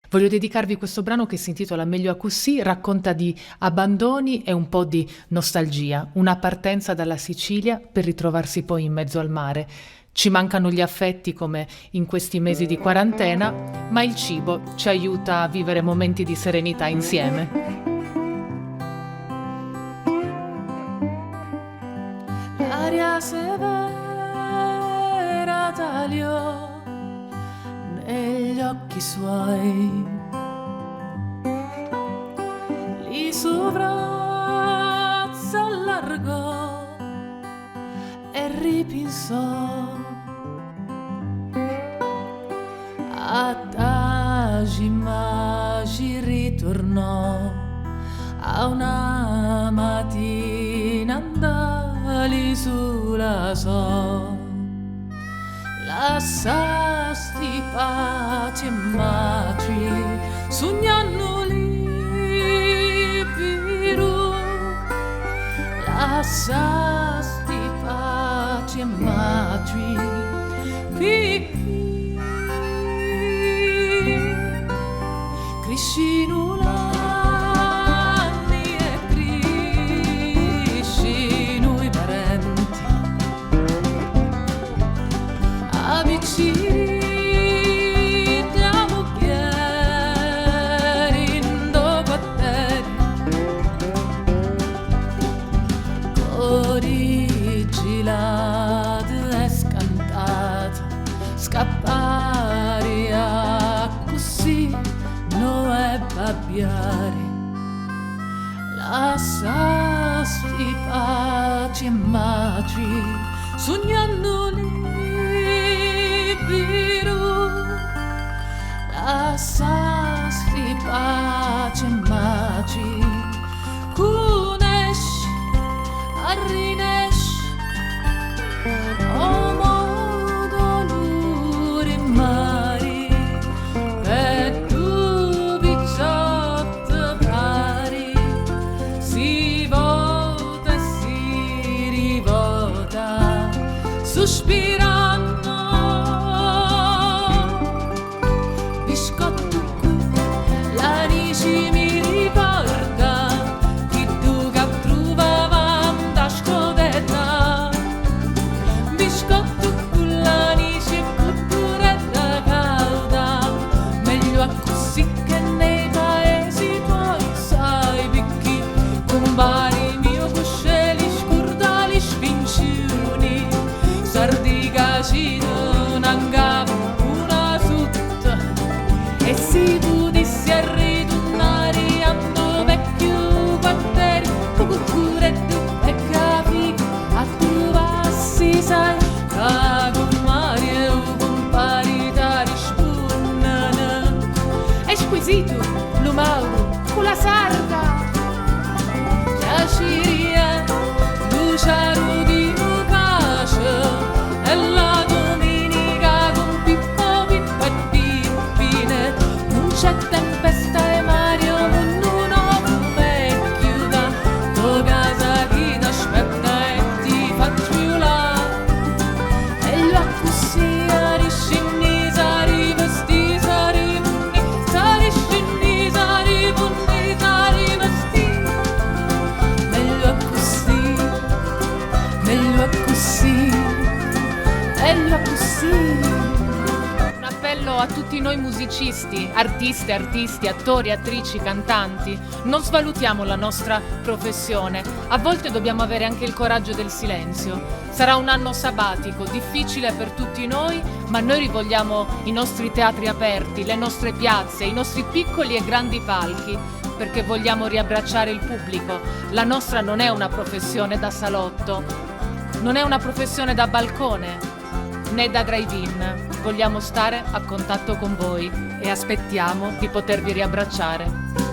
Voglio dedicarvi questo brano che si intitola Meglio a così, racconta di abbandoni e un po' di nostalgia, una partenza dalla Sicilia per ritrovarsi poi in mezzo al mare. Ci mancano gli affetti come in questi mesi di quarantena, ma il cibo ci aiuta a vivere momenti di serenità insieme. L'aria severa tagliò negli occhi suoi, li sovrazza allargò e ripinsò. Adagi magi ritornò a una mattina andali sulla so. Lasciasti pace e matri sognando libero. Lasciasti pace e matri pipì. Crescino l'anni e crescino i parenti. Avviciniamo pieri in due batteri, cori gelati e scantati, scappare a così non è babbiare. Lasciasti pace e matri sognando libero. Lasciasti pace e matri cunesci arrinesci o modo luri mari per tu picciotte pari si vota e si rivota sospirando biscotto qui l'anici mi riporta chi tu che trovavamo da scodetta biscotto con l'anici e culturetta calda meglio a così che nei paesi tuoi sai picchi compari mio coscelli scordali sfinciuni sardica ci donangavo una sutta e si potessi arritornare a dove vecchio quartiere poco curetto e capi a trovarsi sai da con Mario compari da rispunnano è squisito lo Mauro con la sarda piaceria luciaro di pace e la domenica con Pippo, Pippo e Pippine non c'è tempesta e Mario ognuno come chiuda tua casa chi t'aspetta e ti fa giulare e lo così riscendi sari vesti sari munni sari scendi sari munni sari vesti meglio così meglio così meglio così. Un appello a tutti noi musicisti, artiste, artisti, attori, attrici, cantanti. Non svalutiamo la nostra professione. A volte dobbiamo avere anche il coraggio del silenzio. Sarà un anno sabbatico, difficile per tutti noi, ma noi rivogliamo i nostri teatri aperti, le nostre piazze, i nostri piccoli e grandi palchi, perché vogliamo riabbracciare il pubblico. La nostra non è una professione da salotto, non è una professione da balcone, né da drive-in. Vogliamo stare a contatto con voi e aspettiamo di potervi riabbracciare.